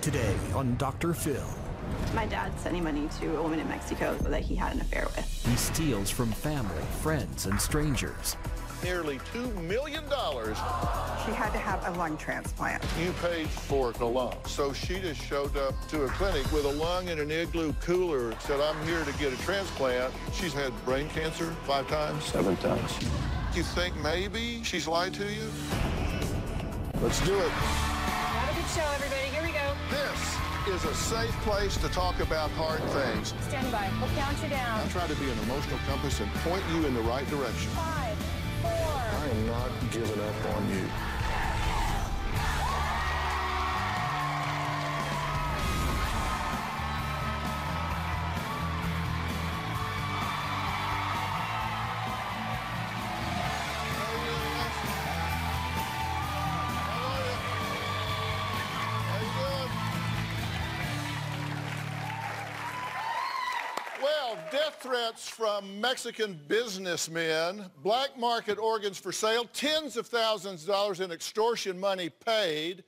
Today on Dr. Phil. My dad sent money to a woman in Mexico that he had an affair with. He steals from family, friends, and strangers. Nearly $2 million. She had to have a lung transplant. You paid for the lung. So she just showed up to a clinic with a lung in an igloo cooler, said, I'm here to get a transplant. She's had brain cancer 5 times. 7 times. You think maybe she's lied to you? Let's do it. Have a good show, everybody. Here we go. This is a safe place to talk about hard things. Stand by. We'll count you down. I'll try to be an emotional compass and point you in the right direction. 5, 4. I am not giving up on you. Well, death threats from Mexican businessmen, black market organs for sale, tens of thousands of dollars in extortion money paid,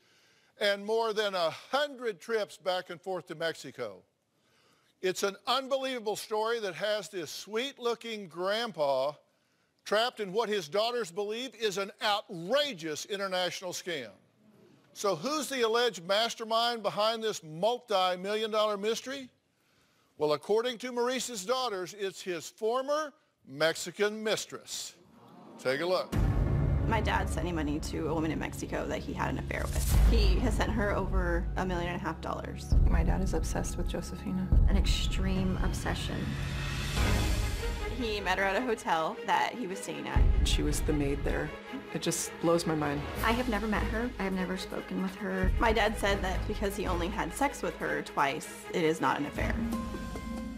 and more than 100 trips back and forth to Mexico. It's an unbelievable story that has this sweet-looking grandpa trapped in what his daughters believe is an outrageous international scam. So who's the alleged mastermind behind this multi-million-dollar mystery? Well, according to Maurice's daughters, it's his former Mexican mistress. Take a look. My dad sent money to a woman in Mexico that he had an affair with. He has sent her over $1.5 million. My dad is obsessed with Josefina. An extreme obsession. He met her at a hotel that he was staying at. She was the maid there. It just blows my mind. I have never met her. I have never spoken with her. My dad said that because he only had sex with her twice, it is not an affair.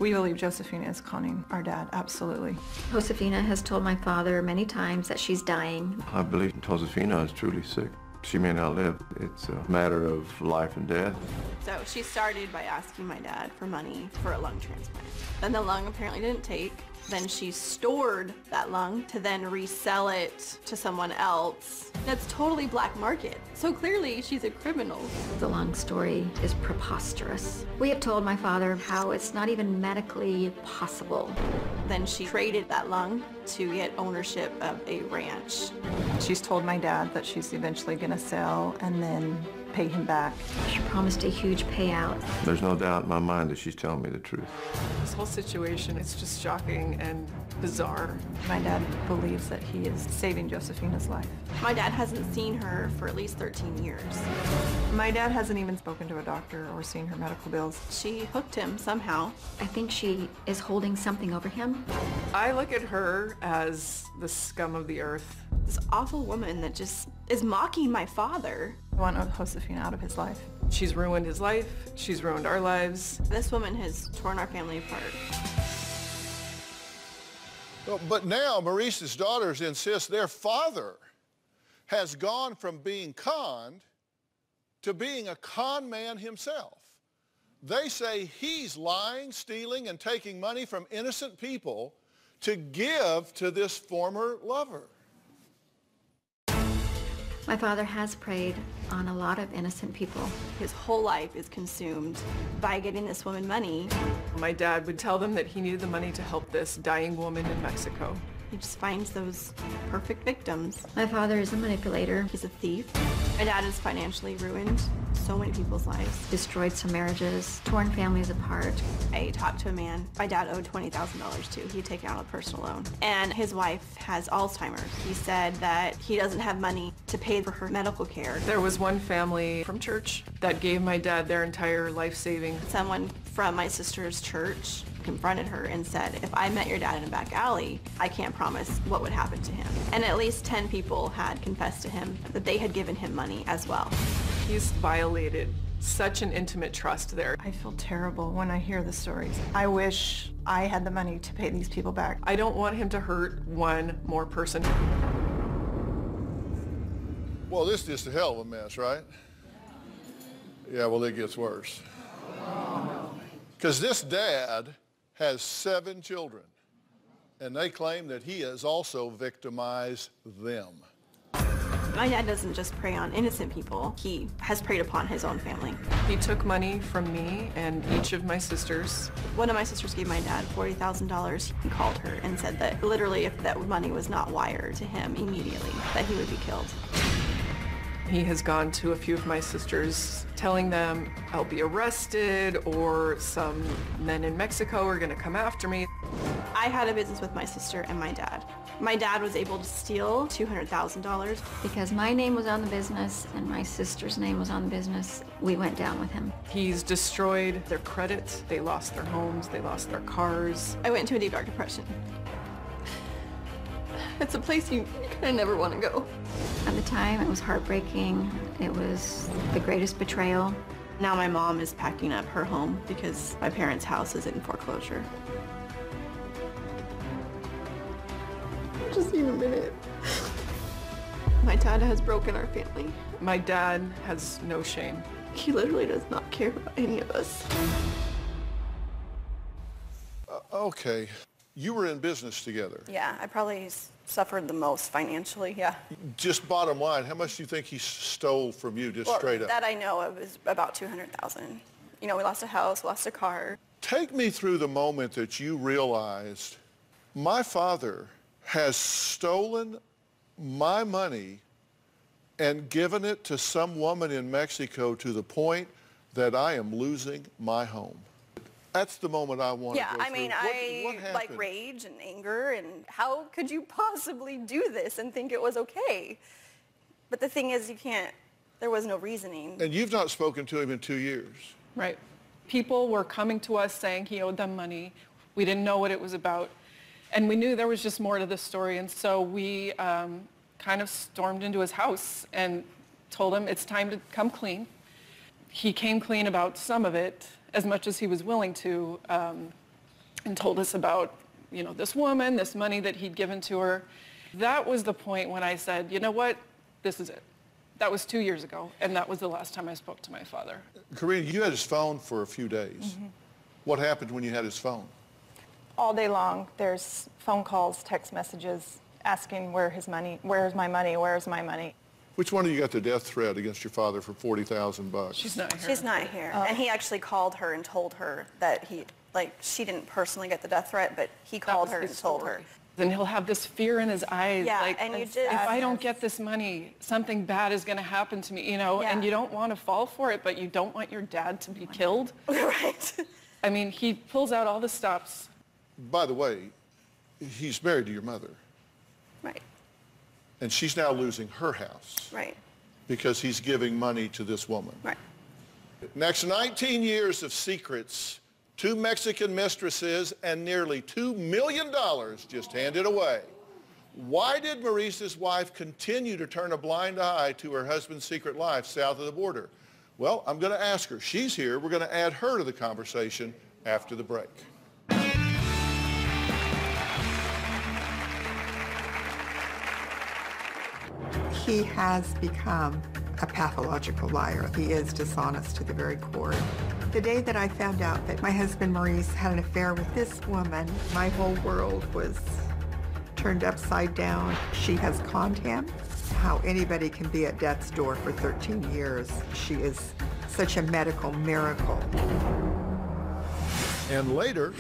We believe Josefina is conning our dad, absolutely. Josefina has told my father many times that she's dying. I believe Josefina is truly sick. She may not live. It's a matter of life and death. So she started by asking my dad for money for a lung transplant. Then the lung apparently didn't take. Then she stored that lung to then resell it to someone else. That's totally black market. So clearly she's a criminal. The lung story is preposterous. We have told my father how it's not even medically possible. Then she traded that lung to get ownership of a ranch. She's told my dad that she's eventually going to sell and then pay him back. She promised a huge payout. There's no doubt in my mind that she's telling me the truth. This whole situation is just shocking and bizarre. My dad believes that he is saving Josefina's life. My dad hasn't seen her for at least 13 years. My dad hasn't even spoken to a doctor or seen her medical bills. She hooked him somehow. I think she is holding something over him. I look at her as the scum of the earth. This awful woman that just is mocking my father. I want Josefina out of his life. She's ruined his life. She's ruined our lives. This woman has torn our family apart. Well, but now Maurice's daughters insist their father has gone from being conned to being a con man himself. They say he's lying, stealing, and taking money from innocent people to give to this former lover. My father has preyed on a lot of innocent people. His whole life is consumed by getting this woman money. My dad would tell them that he needed the money to help this dying woman in Mexico. He just finds those perfect victims. My father is a manipulator. He's a thief. My dad is financially ruined so many people's lives. Destroyed some marriages, torn families apart. I talked to a man my dad owed $20,000 to. He'd taken out a personal loan. And his wife has Alzheimer's. He said that he doesn't have money to pay for her medical care. There was one family from church that gave my dad their entire life savings. Someone from my sister's church confronted her and said, if I met your dad in a back alley, I can't promise what would happen to him. And at least 10 people had confessed to him that they had given him money as well. He's violated such an intimate trust there. I feel terrible when I hear the stories. I wish I had the money to pay these people back. I don't want him to hurt one more person. Well, this is just a hell of a mess, right? Yeah, well, it gets worse. Because this dad has 7 children, and they claim that he has also victimized them. My dad doesn't just prey on innocent people. He has preyed upon his own family. He took money from me and each of my sisters. One of my sisters gave my dad $40,000. He called her and said that literally if that money was not wired to him immediately, that he would be killed. He has gone to a few of my sisters telling them I'll be arrested or some men in Mexico are going to come after me. I had a business with my sister and my dad. My dad was able to steal $200,000. Because my name was on the business and my sister's name was on the business, we went down with him. He's destroyed their credit. They lost their homes. They lost their cars. I went into a deep, dark depression. It's a place you kind of never want to go. At the time, it was heartbreaking. It was the greatest betrayal. Now my mom is packing up her home because my parents' house is in foreclosure. Just need a minute. My dad has broken our family. My dad has no shame. He literally does not care about any of us. Okay, you were in business together. Yeah, I probably suffered the most financially, yeah. Just bottom line, how much do you think he stole from you, just straight up? That I know of is about $200,000. You know, we lost a house, lost a car. Take me through the moment that you realized my father has stolen my money and given it to some woman in Mexico to the point that I am losing my home. That's the moment I want to go through. Yeah, I mean, what like rage and anger and how could you possibly do this and think it was okay? But the thing is, there was no reasoning. And you've not spoken to him in 2 years. Right. People were coming to us saying he owed them money. We didn't know what it was about. And we knew there was just more to this story. And so we kind of stormed into his house and told him it's time to come clean. He came clean about some of it, as much as he was willing to, and told us about, you know, this woman, this money that he'd given to her. That was the point when I said, you know what, this is it. That was 2 years ago, and that was the last time I spoke to my father. Karina, you had his phone for a few days. Mm-hmm. What happened when you had his phone? All day long, there's phone calls, text messages, asking where's my money, where's my money. Which one of you got the death threat against your father for $40,000? She's not here. She's not here. And he actually called her and told her that she didn't personally get the death threat, but he called her and told her. Then he'll have this fear in his eyes, yeah, like, and if I don't get this money, something bad is going to happen to me, you know, yeah. And you don't want to fall for it, but you don't want your dad to be killed. Right. I mean, he pulls out all the stops. By the way, he's married to your mother. Right. And she's now losing her house. Right. Because he's giving money to this woman. Right. Next 19 years of secrets, 2 Mexican mistresses, and nearly $2 million just handed away. Why did Maurice's wife continue to turn a blind eye to her husband's secret life south of the border? Well, I'm going to ask her. She's here. We're going to add her to the conversation after the break. He has become a pathological liar. He is dishonest to the very core. The day that I found out that my husband Maurice had an affair with this woman, my whole world was turned upside down. She has conned him. How anybody can be at death's door for 13 years. She is such a medical miracle. And later,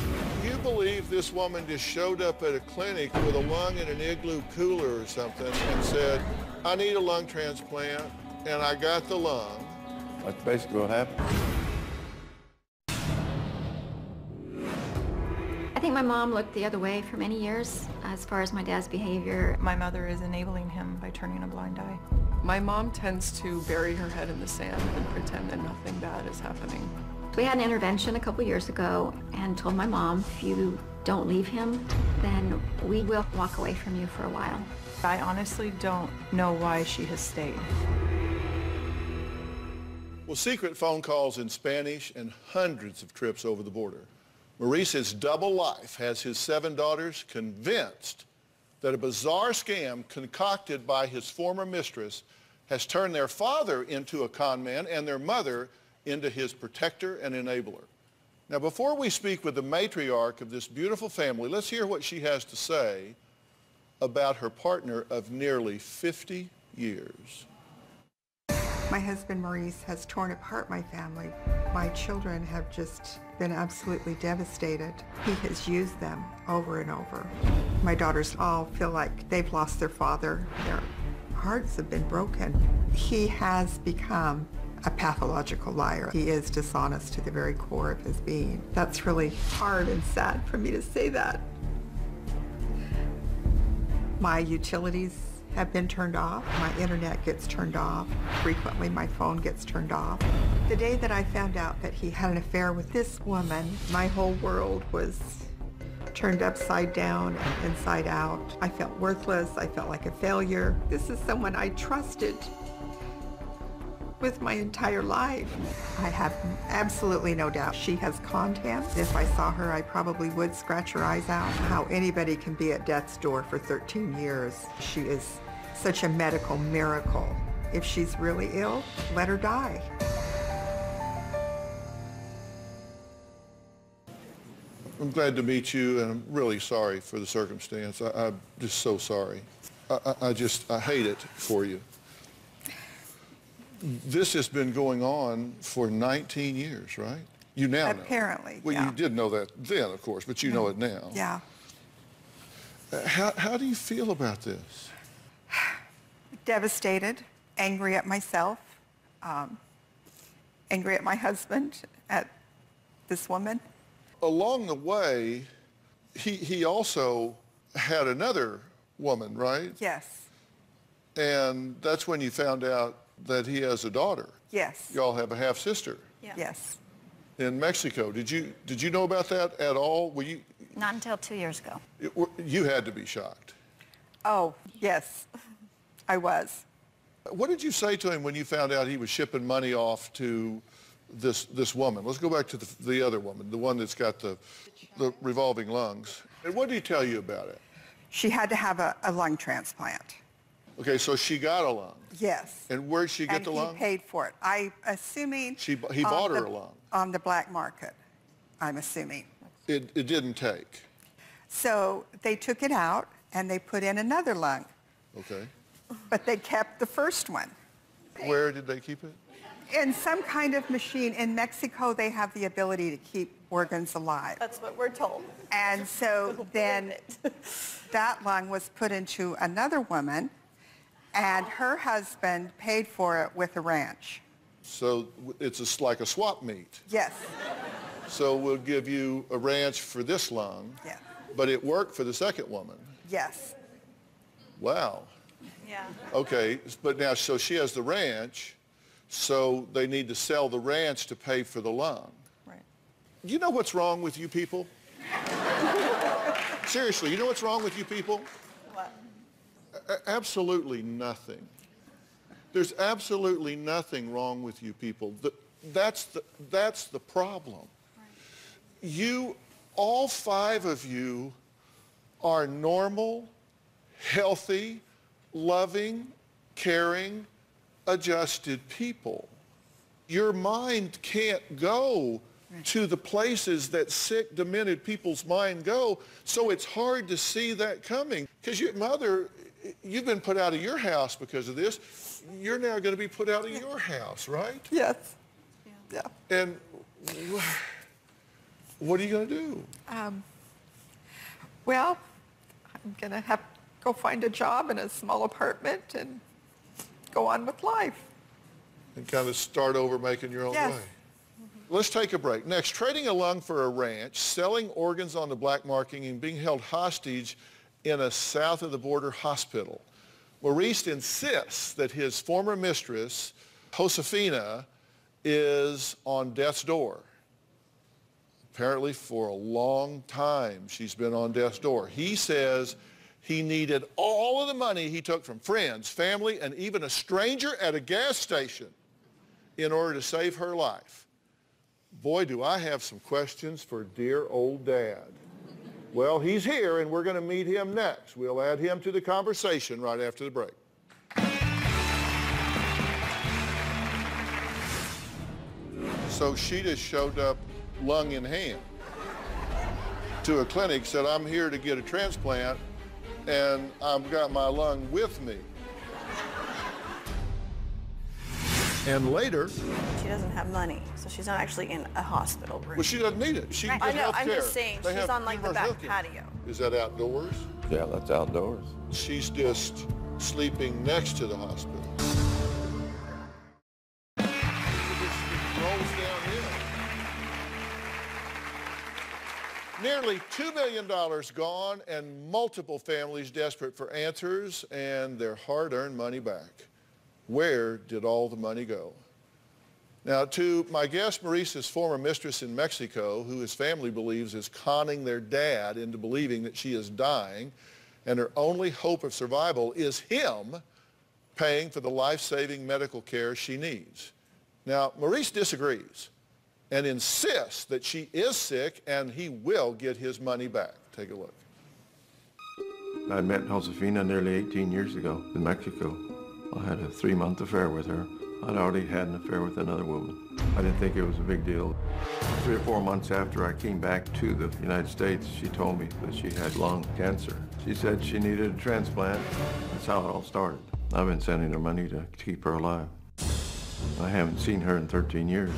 you believe this woman just showed up at a clinic with a lung in an igloo cooler or something and said, I need a lung transplant, and I got the lung. That's basically what happened. I think my mom looked the other way for many years as far as my dad's behavior. My mother is enabling him by turning a blind eye. My mom tends to bury her head in the sand and pretend that nothing bad is happening. We had an intervention a couple years ago and told my mom, if you don't leave him, then we will walk away from you for a while. I honestly don't know why she has stayed. Well, secret phone calls in Spanish and hundreds of trips over the border. Maurice's double life has his 7 daughters convinced that a bizarre scam concocted by his former mistress has turned their father into a con man and their mother into his protector and enabler. Now, before we speak with the matriarch of this beautiful family, let's hear what she has to say about her partner of nearly 50 years. My husband Maurice has torn apart my family. My children have just been absolutely devastated. He has used them over and over. My daughters all feel like they've lost their father. Their hearts have been broken. He has become a pathological liar. He is dishonest to the very core of his being. That's really hard and sad for me to say that. My utilities have been turned off. My internet gets turned off. Frequently my phone gets turned off. The day that I found out that he had an affair with this woman, my whole world was turned upside down and inside out. I felt worthless. I felt like a failure. This is someone I trusted with my entire life. I have absolutely no doubt she has conned him. If I saw her, I probably would scratch her eyes out. How anybody can be at death's door for 13 years. She is such a medical miracle. If she's really ill, let her die. I'm glad to meet you, and I'm really sorry for the circumstance. I'm just so sorry. I hate it for you. This has been going on for 19 years, right? You now know. Apparently, Well, yeah. you did know that then, of course, but you know it now. Yeah. How do you feel about this? Devastated, angry at myself, angry at my husband, at this woman. Along the way, he also had another woman, right? Yes. And that's when you found out that he has a daughter. Yes. Y'all have a half-sister. Yeah. Yes. In Mexico. Did you know about that at all? Were you? Not until 2 years ago. You had to be shocked. Oh, yes, I was. What did you say to him when you found out he was shipping money off to this woman? Let's go back to the other woman, the one that's got the revolving lungs. And what did he tell you about it? She had to have a lung transplant. Okay, so she got a lung. Yes. And where'd she get the lung? And he paid for it. I'm assuming... He bought her a lung. On the black market, I'm assuming. It didn't take. So they took it out and they put in another lung. Okay. But they kept the first one. Where did they keep it? In some kind of machine. In Mexico, they have the ability to keep organs alive. That's what we're told. And so then that lung was put into another woman, and her husband paid for it with a ranch. So it's like a swap meet. Yes. So we'll give you a ranch for this lung. Yeah. But it worked for the second woman. Yes. Wow. Yeah. Okay, but now, so she has the ranch, so they need to sell the ranch to pay for the lung. Right. You know what's wrong with you people? Seriously, you know what's wrong with you people? What? Absolutely nothing. There's absolutely nothing wrong with you people. That's the problem. Right. You, all five of you, are normal, healthy, loving, caring, adjusted people. Your mind can't go to the places that sick, demented people's mind go, so it's hard to see that coming. Because your mother, you've been put out of your house because of this. You're now going to be put out of your house, right? Yes. Yeah. And what are you going to do? Well, I'm going to have to go find a job in a small apartment and go on with life. And kind of start over making your own Yes. way. Let's take a break. Next, trading a lung for a ranch, selling organs on the black market, and being held hostage in a south of the border hospital. Maurice insists that his former mistress, Josefina, is on death's door. Apparently for a long time she's been on death's door. He says he needed all of the money he took from friends, family, and even a stranger at a gas station in order to save her life. Boy, do I have some questions for dear old Dad. Well, he's here, and we're going to meet him next. We'll add him to the conversation right after the break. So she just showed up lung in hand to a clinic, said, I'm here to get a transplant, and I've got my lung with me. And later, She doesn't have money, so she's not actually in a hospital room. well, she doesn't need it. She can I get know, health I'm care. just saying, They she's have on like the universal back healthcare. patio. Is that outdoors? Yeah, that's outdoors. She's just sleeping next to the hospital. It just rolls downhill. Nearly $2 million gone and multiple families desperate for answers and their hard-earned money back. Where did all the money go? Now, to my guest, Maurice's former mistress in Mexico, who his family believes is conning their dad into believing that she is dying, and her only hope of survival is him paying for the life-saving medical care she needs. Now, Maurice disagrees and insists that she is sick and he will get his money back. Take a look. I met Josefina nearly 18 years ago in Mexico. I had a 3-month affair with her. I'd already had an affair with another woman. I didn't think it was a big deal. 3 or 4 months after I came back to the United States, she told me that she had lung cancer. She said she needed a transplant. That's how it all started. I've been sending her money to keep her alive. I haven't seen her in 13 years.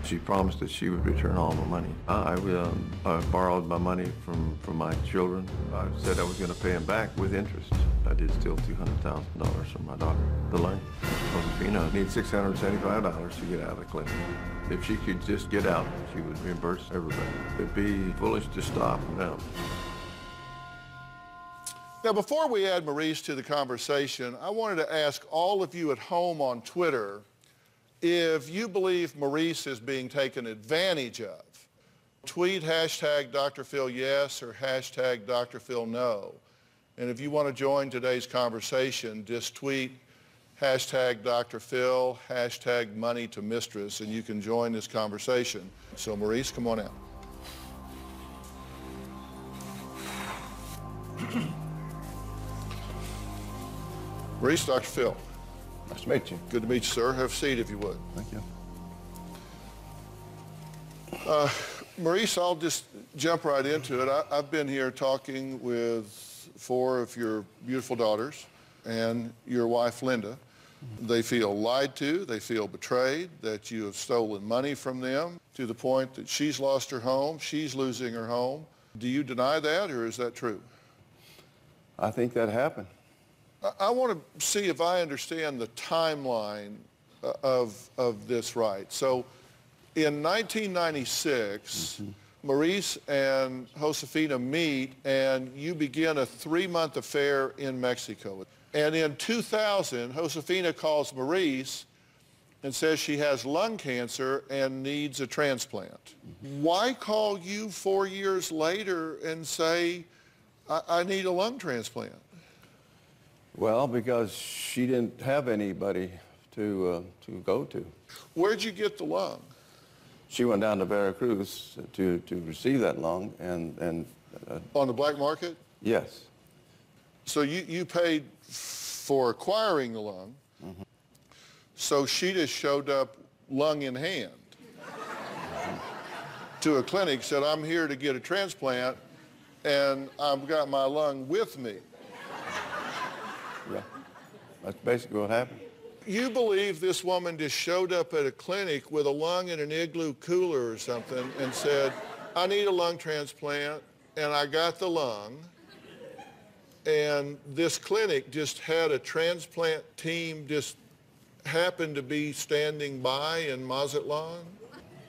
She promised that she would return all my money. I borrowed my money from my children. I said I was going to pay them back with interest. I did steal $200,000 from my daughter, Delaney. Josefina needs $675 to get out of the clinic. If she could just get out, she would reimburse everybody. It'd be foolish to stop now. Now, before we add Maurice to the conversation, I wanted to ask all of you at home on Twitter if you believe Maurice is being taken advantage of. Tweet hashtag Dr. Phil yes or hashtag Dr. Phil no. And if you want to join today's conversation, just tweet hashtag Dr. Phil, hashtag money to mistress, and you can join this conversation. So Maurice, come on out. Maurice, Dr. Phil. Nice to meet you. Good to meet you, sir. Have a seat if you would. Thank you. Maurice, I'll just jump right into it. I've been here talking with 4 of your beautiful daughters and your wife, Linda. They feel lied to, they feel betrayed, that you have stolen money from them to the point that she's lost her home, she's losing her home. Do you deny that, or is that true? I think that happened. I want to see if I understand the timeline of this right. So in 1996, Maurice and Josefina meet and you begin a 3-month affair in Mexico. And in 2000, Josefina calls Maurice and says she has lung cancer and needs a transplant. Why call you 4 years later and say, I need a lung transplant? Well, because she didn't have anybody to go to. Where'd you get the lung? She went down to Veracruz to receive that lung, and on the black market? Yes. So you paid for acquiring the lung, so she just showed up lung in hand to a clinic, said, I'm here to get a transplant, and I've got my lung with me. Yeah, that's basically what happened. You believe this woman just showed up at a clinic with a lung in an igloo cooler or something and said, I need a lung transplant, and I got the lung, and this clinic just had a transplant team just happened to be standing by in Mazatlan?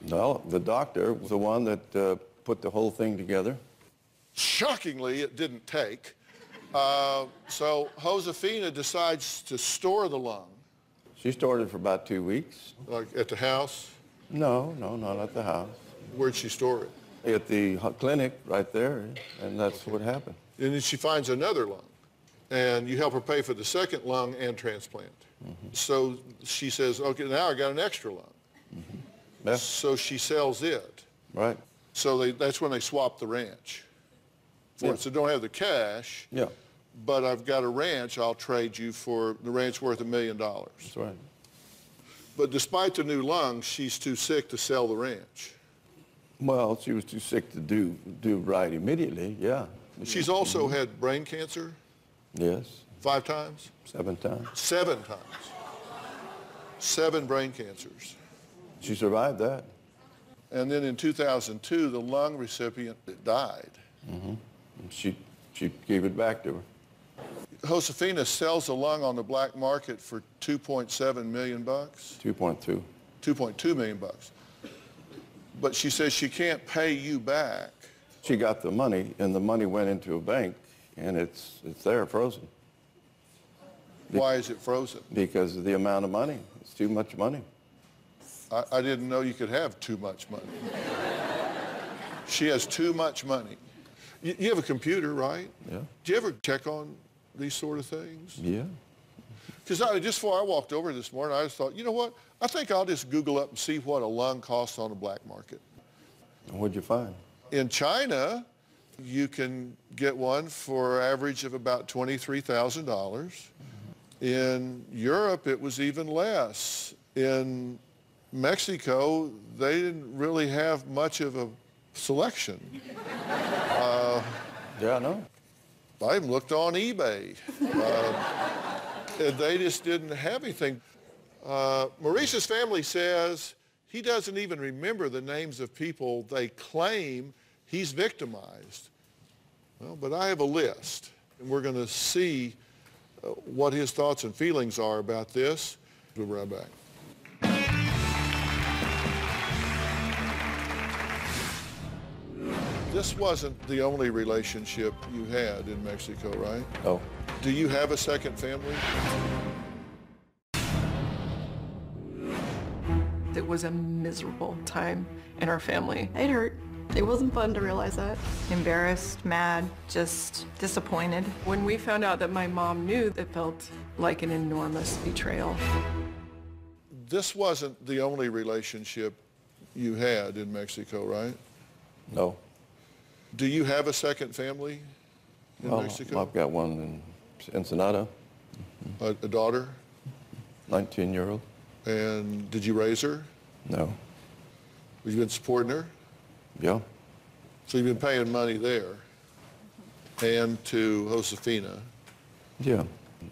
No, the doctor was the one that put the whole thing together. Shockingly, it didn't take. So Josefina decides to store the lung. She stored it for about 2 weeks. Like at the house? No, not at the house. Where'd she store it? At the clinic right there, and that's what happened. And then she finds another lung, and you help her pay for the second lung and transplant. So she says, okay, now I got an extra lung. Yeah. So she sells it. Right. So that's when they swap the ranch for it. So don't have the cash. Yeah. But I've got a ranch I'll trade you for. The ranch worth $1 million. That's right. But despite the new lung, she's too sick to sell the ranch. Well, she was too sick to do right immediately, yeah. She's also had brain cancer? Yes. 5 times? 7 times. 7 times. 7 brain cancers. She survived that. And then in 2002, the lung recipient died. Mm-hmm. She gave it back to her. Josefina sells a lung on the black market for $2.7 million. 2.2. 2.2 million bucks. But she says she can't pay you back. She got the money, and the money went into a bank, and it's there frozen. Why is it frozen? Because of the amount of money. It's too much money. I didn't know you could have too much money. She has too much money. You have a computer, right? Yeah. Do you ever check on these sort of things? Yeah. Because just before I walked over this morning, I just thought, you know what? I think I'll just Google up and see what a lung costs on the black market. And what'd you find? In China, you can get one for an average of about $23,000. In Europe, it was even less. In Mexico, they didn't really have much of a selection. Yeah, I know. I even looked on eBay. And they just didn't have anything. Maurice's family says he doesn't even remember the names of people they claim he's victimized. Well, but I have a list, and we're going to see what his thoughts and feelings are about this. We'll be right back. This wasn't the only relationship you had in Mexico, right? Oh. Do you have a second family? It was a miserable time in our family. It hurt. It wasn't fun to realize that. Embarrassed, mad, just disappointed. When we found out that my mom knew, it felt like an enormous betrayal. This wasn't the only relationship you had in Mexico, right? No. Do you have a second family in Mexico? I've got one in Ensenada. A daughter? 19-year-old. And did you raise her? No. Have you been supporting her? Yeah. So you've been paying money there and to Josefina? Yeah.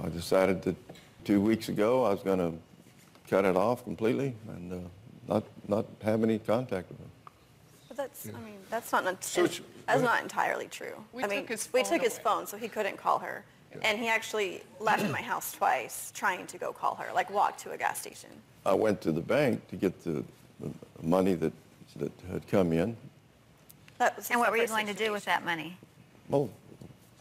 I decided that 2 weeks ago I was going to cut it off completely and not have any contact with her. But that's, I mean, that's not That's not entirely true. We took took his phone so he couldn't call her. And he actually left my house twice trying to go call her, like walk to a gas station. I went to the bank to get the money that had come in. That was a And what were you separate going to do with situation. that money? Well,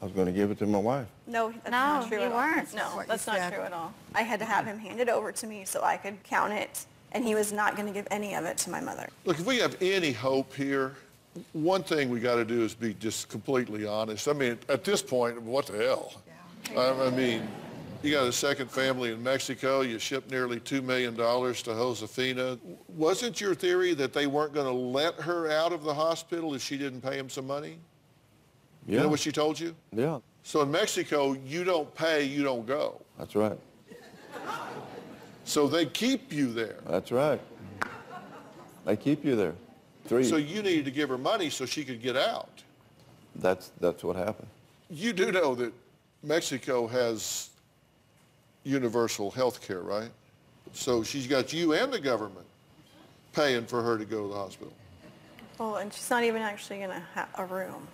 I was going to give it to my wife. No, that's No, not true you at all. weren't. No, what that's you not said. true at all. I had to have him hand it over to me so I could count it, and he was not going to give any of it to my mother. Look, if we have any hope here, one thing we got to do is be just completely honest. I mean, at this point, what the hell? I mean, you got a second family in Mexico. You shipped nearly $2 million to Josefina. Wasn't your theory that they weren't going to let her out of the hospital if she didn't pay him some money? Yeah. You know what she told you? Yeah, So in Mexico, you don't pay, you don't go. that's right. So they keep you there. That's right. They keep you there. So you needed to give her money so she could get out. That's what happened. You do know that Mexico has universal health care, right? So she's got you and the government paying for her to go to the hospital. Well, and she's not even actually going to have a room.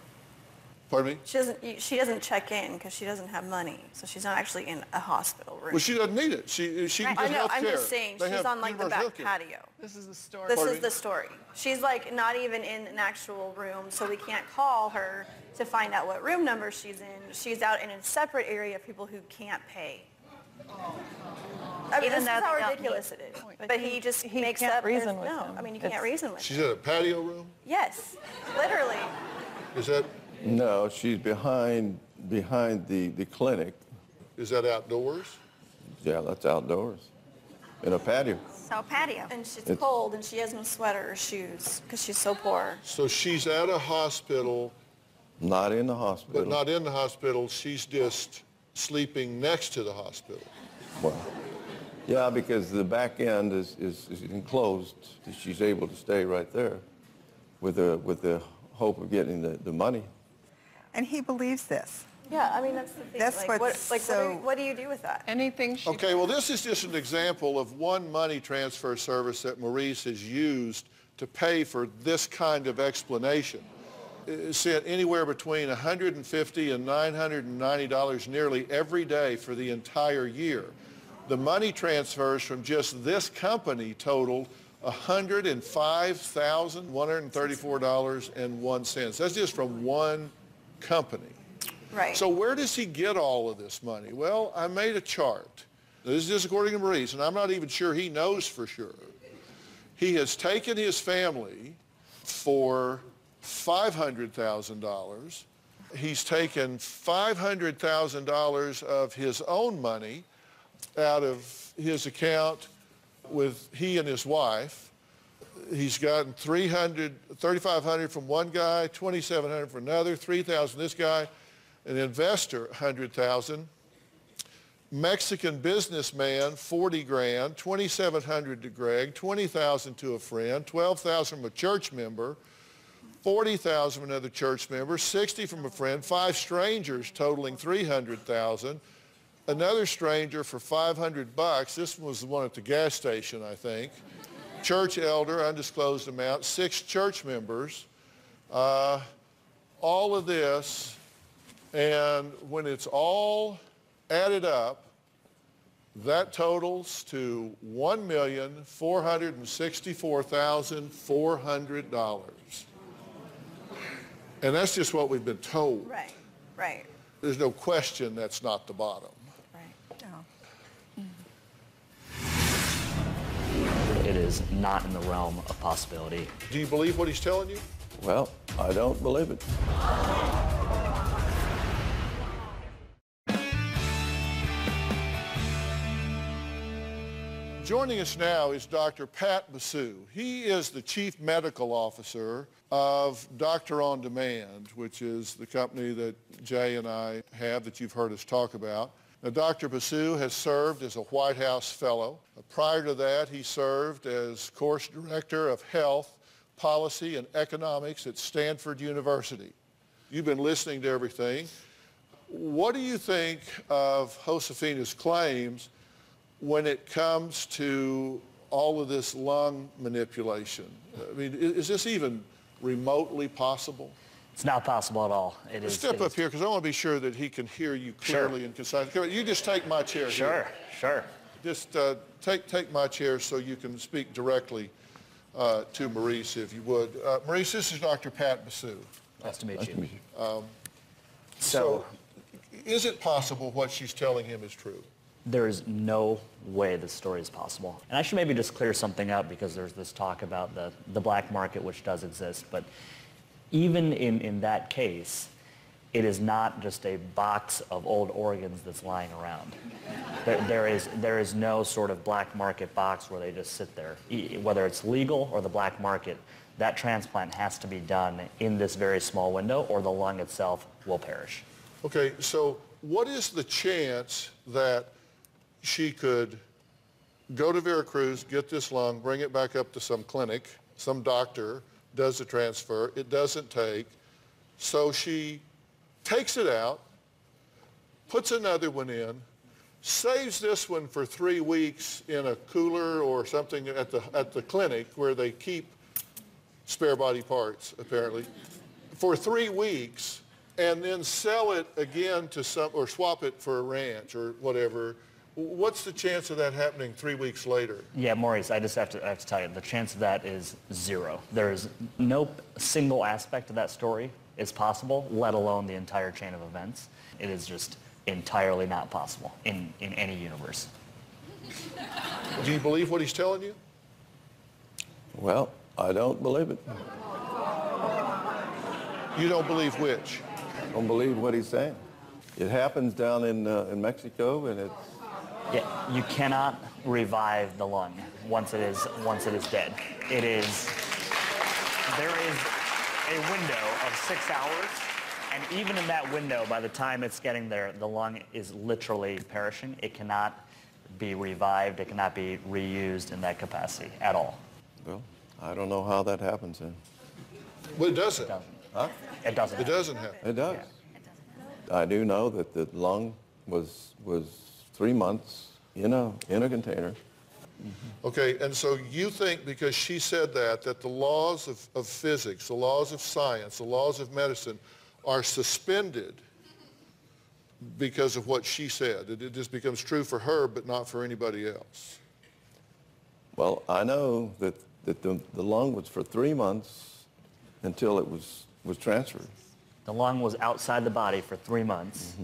Pardon me? She doesn't check in because she doesn't have money, so she's not actually in a hospital room. Well, she doesn't need it. She can I get know, health I'm care. just saying, They she's have on like the universal back healthcare. patio. This is the story. This Pardon is me? the story. She's like not even in an actual room, so we can't call her to find out what room number she's in. She's out in a separate area of people who can't pay. I mean, Even this is though how they don't ridiculous it is. But he just he makes can't up. reason with no, him. I mean, you can't It's- reason with She's him. in a patio room? Yes, literally. Is that No, she's behind the clinic. outdoors? Yeah, that's outdoors. In a patio. So patio. And it's cold, and she has no sweater or shoes because she's so poor. So she's at a hospital, Not in the hospital. but not in the hospital. She's just sleeping next to the hospital. Well, yeah, because the back end is enclosed. She's able to stay right there with the hope of getting the money. And he believes this. Yeah, I mean, that's the thing. That's what do you do with that? Anything she Okay, well, this is just an example of one money transfer service that Maurice has used to pay for this kind of explanation. It sent anywhere between $150 and $990 nearly every day for the entire year. The money transfers from just this company totaled $105,134.01. That's just from one company. Right. So where does he get all of this money? Well, I made a chart. This is just according to Maurice, and I'm not even sure he knows for sure. He has taken his family for $500,000. He's taken $500,000 of his own money out of his account with he and his wife. He's gotten $3,500 from one guy, $2,700 from another, $3,000 this guy, an investor, $100,000. Mexican businessman, $40,000, $2,700 to Greg, $20,000 to a friend, $12,000 from a church member, $40,000 from another church member, $60,000 from a friend, 5 strangers totaling $300,000, another stranger for $500. This one was the one at the gas station, I think. Church elder, undisclosed amount, 6 church members, all of this. And when it's all added up, that totals to $1,464,400. And that's just what we've been told. Right, right. There's no question that's not the bottom. Right. No. It is not in the realm of possibility. Do you believe what he's telling you? Well, I don't believe it. Joining us now is Dr. Pat Basu. He is the Chief Medical Officer of Doctor on Demand, which is the company that Jay and I have that you've heard us talk about. Now, Dr. Basu has served as a White House Fellow. Prior to that, he served as Course Director of Health, Policy, and Economics at Stanford University. You've been listening to everything. What do you think of Josefina's claims when it comes to all of this lung manipulation? I mean, is this even remotely possible? It's not possible at all. Step up here, because I want to be sure that he can hear you clearly and concisely. You just take my chair here. Sure. Just take my chair so you can speak directly to Maurice, if you would. Maurice, this is Dr. Pat Basu. Nice to meet you. So, is it possible what she's telling him is true? There is no way this story is possible. And I should maybe just clear something up, because there's this talk about the black market, which does exist. But even in that case, it is not just a box of old organs that's lying around. There is no sort of black market box where they just sit there. Whether it's legal or the black market, that transplant has to be done in this very small window, or the lung itself will perish. Okay, so what is the chance that she could go to Veracruz, get this lung, bring it back up to some clinic, some doctor does the transfer, it doesn't take, so she takes it out, puts another one in, saves this one for 3 weeks in a cooler or something at the clinic where they keep spare body parts, apparently, for 3 weeks, and then sell it again to or swap it for a ranch or whatever. What's the chance of that happening 3 weeks later? Yeah, Maurice, I have to tell you, the chance of that is 0. There is no single aspect of that story is possible, let alone the entire chain of events. It is just entirely not possible in any universe. Do you believe what he's telling you? Well, I don't believe it. You don't believe which? I don't believe what he's saying. It happens down in Mexico, and it's... Yeah, you cannot revive the lung once it is dead. There is a window of 6 hours, and even in that window, by the time it's getting there, the lung is literally perishing. It cannot be revived. It cannot be reused in that capacity at all. Well, I don't know how that happens then. Well, it doesn't. Huh? It doesn't. It doesn't happen. It does. Yeah. I do know that the lung was 3 months in a container. Okay, and so you think because she said that the laws of physics, the laws of science, the laws of medicine are suspended because of what she said. It just becomes true for her, but not for anybody else. Well, I know that the lung was for 3 months until it was transferred. The lung was outside the body for 3 months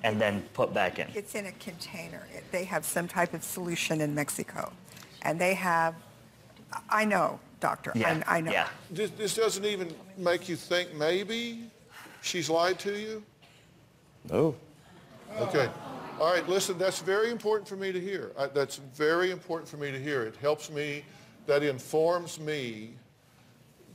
and then put back in. It's in a container. They have some type of solution in Mexico. And they have, I know, doctor, Yeah. I know. Yeah. This doesn't even make you think maybe she's lied to you? No. Okay. All right, listen, that's very important for me to hear. That's very important for me to hear. It helps me, that informs me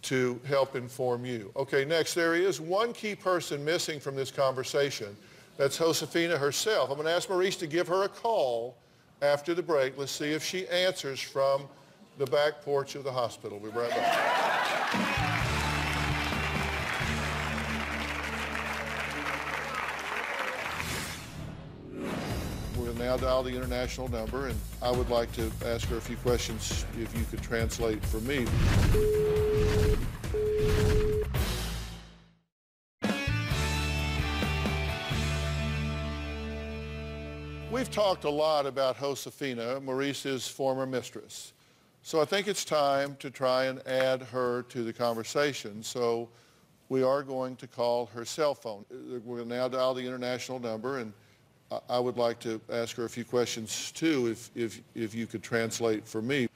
to help inform you. Okay, next, there is one key person missing from this conversation. That's Josefina herself. I'm going to ask Maurice to give her a call after the break. Let's see if she answers from the back porch of the hospital. We'll be right back. We'll now dial the international number, and I would like to ask her a few questions if you could translate for me. We've talked a lot about Josefina, Maurice's former mistress. So I think it's time to try and add her to the conversation. So we are going to call her cell phone. We're going to now dial the international number, and I would like to ask her a few questions too, if you could translate for me.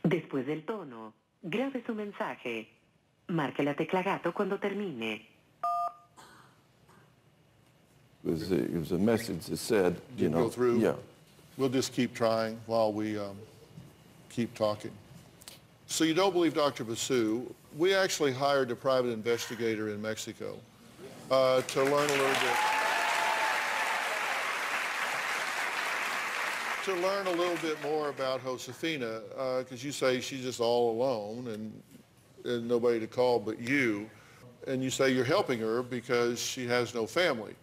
Después del tono, grabe su mensaje. Marque la tecla gato cuando termine. It was a message that said, you know. Go through? Yeah. We'll just keep trying while we keep talking. So you don't believe Dr. Basu. We actually hired a private investigator in Mexico to learn a little bit. To learn a little bit more about Josefina, because you say she's just all alone and nobody to call but you. And you say you're helping her because she has no family.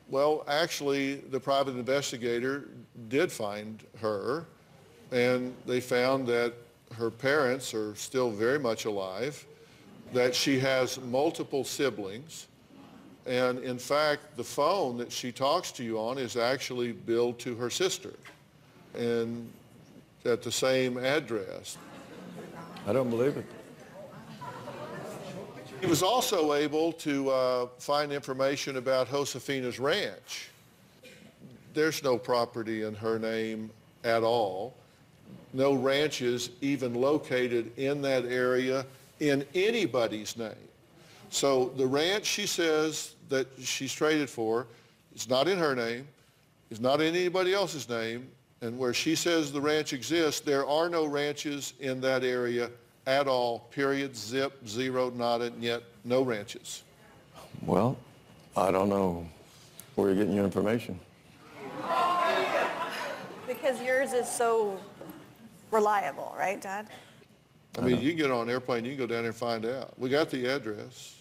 Well, actually, the private investigator did find her, and they found that her parents are still very much alive, that she has multiple siblings, and in fact, the phone that she talks to you on is actually billed to her sister, and at the same address. I don't believe it. He was also able to find information about Josefina's ranch. There's no property in her name at all. No ranches even located in that area in anybody's name. So the ranch she says that she's traded for is not in her name, is not in anybody else's name, and where she says the ranch exists, there are no ranches in that area at all, period, zip, zero, nada, yet no ranches. Well, I don't know where you're getting your information. Because yours is so reliable, right, Dad? I mean, you can get on an airplane, you can go down there and find out. We got the address.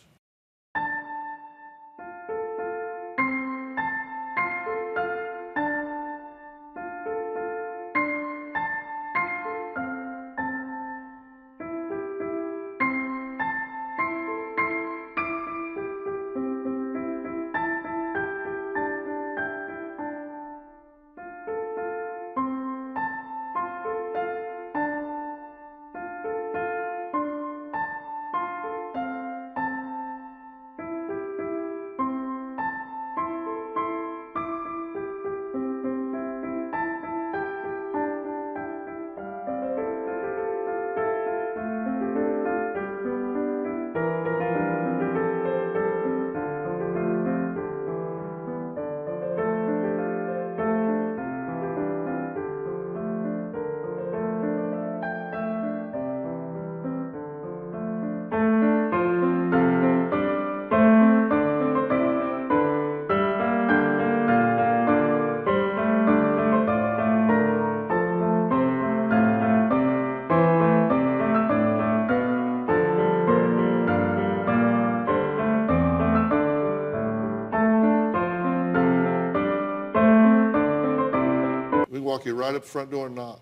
you right up the front door and knock.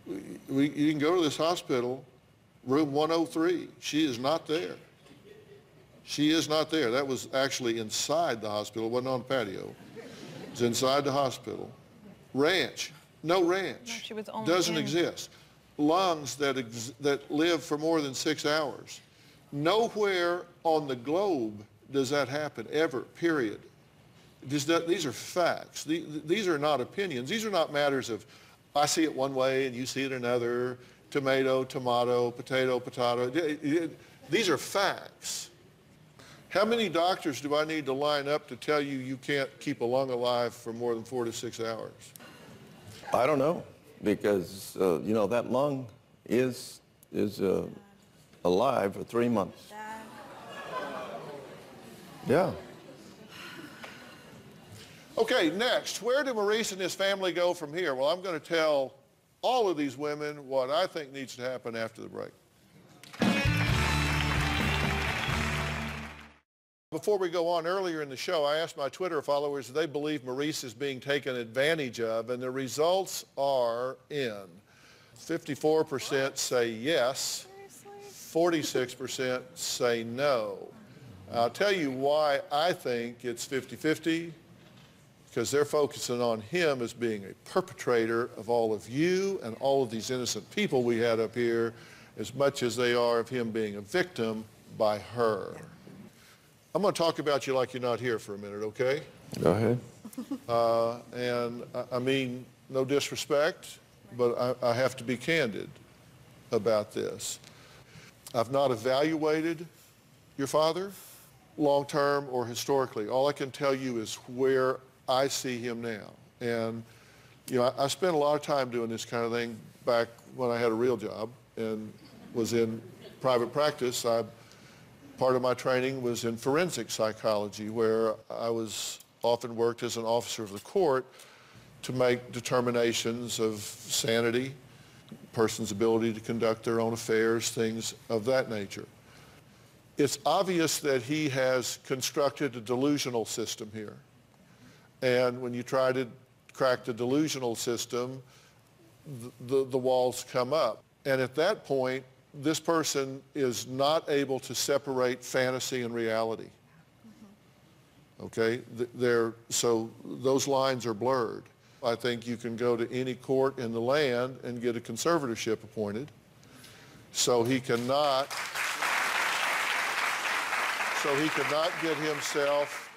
You can go to this hospital, room 103. She is not there. She is not there. That was actually inside the hospital. It wasn't on the patio. It was inside the hospital. Ranch. No ranch. No, she was only doesn't exist. Lungs that live for more than 6 hours. Nowhere on the globe does that happen, ever, period. These are facts. These are not opinions. These are not matters of, I see it one way and you see it another, tomato, potato, potato. These are facts. How many doctors do I need to line up to tell you you can't keep a lung alive for more than 4 to 6 hours? I don't know, because, that lung is alive for 3 months. Yeah. Okay, next, where do Maurice and his family go from here? Well, I'm going to tell all of these women what I think needs to happen after the break. Before we go on, earlier in the show, I asked my Twitter followers if they believe Maurice is being taken advantage of, and the results are in. 54% say yes, 46% say no. I'll tell you why I think it's 50-50, because they're focusing on him as being a perpetrator of all of you and all of these innocent people we had up here, as much as they are of him being a victim by her. I'm going to talk about you like you're not here for a minute, okay? Go ahead. And I mean, no disrespect, but I have to be candid about this. I've not evaluated your father, long-term or historically. All I can tell you is where I see him now. And, I spent a lot of time doing this kind of thing back when I had a real job and was in private practice. Part of my training was in forensic psychology, where I was often worked as an officer of the court to make determinations of sanity, person's ability to conduct their own affairs, things of that nature. It's obvious that he has constructed a delusional system here. And when you try to crack the delusional system, the walls come up. And at that point, this person is not able to separate fantasy and reality. Okay? So those lines are blurred. I think you can go to any court in the land and get a conservatorship appointed. So he cannot get himself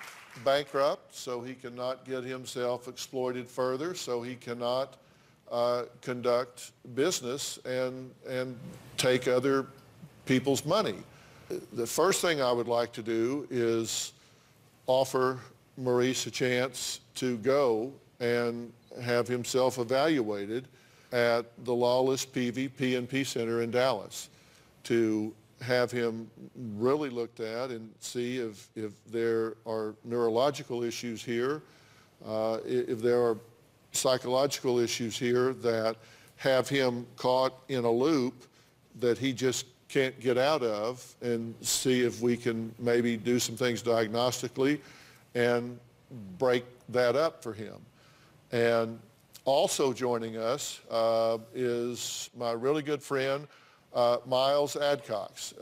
bankrupt, so he cannot get himself exploited further, so he cannot conduct business and take other people's money. The first thing I would like to do is offer Maurice a chance to go and have himself evaluated at the Lawless PNP Center in Dallas, to have him really looked at and see if there are neurological issues here, if there are psychological issues here that have him caught in a loop that he just can't get out of, and see if we can maybe do some things diagnostically and break that up for him. And also joining us is my really good friend, Miles Adcox.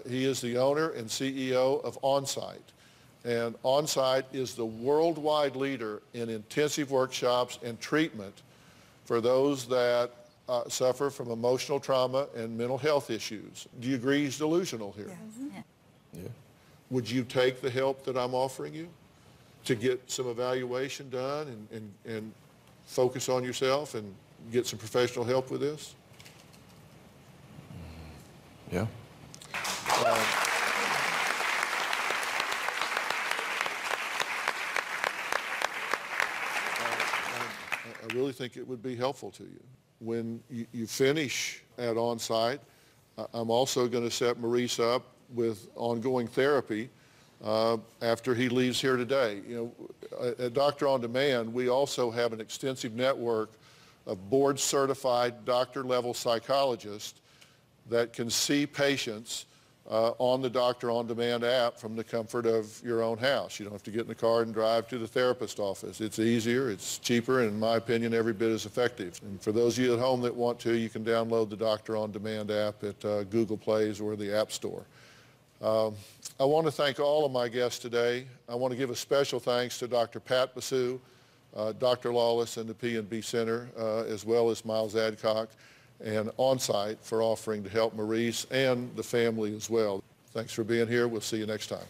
He is the owner and CEO of OnSite. And OnSite is the worldwide leader in intensive workshops and treatment for those that suffer from emotional trauma and mental health issues. Do you agree he's delusional here? Yes. Yeah. Would you take the help that I'm offering you to get some evaluation done and focus on yourself and get some professional help with this? Yeah. I really think it would be helpful to you. When you finish at OnSite, I'm also going to set Maurice up with ongoing therapy after he leaves here today. At Doctor On Demand, we also have an extensive network of board-certified doctor-level psychologists that can see patients on the Doctor On Demand app from the comfort of your own house. You don't have to get in the car and drive to the therapist office. It's easier, it's cheaper, and in my opinion, every bit as effective. And for those of you at home that want to, you can download the Doctor On Demand app at Google Plays or the App Store. I want to thank all of my guests today. I want to give a special thanks to Dr. Pat Basu, Dr. Lawless and the P&B Center, as well as Miles Adcock and On-Site for offering to help Maurice and the family as well. Thanks for being here. We'll see you next time.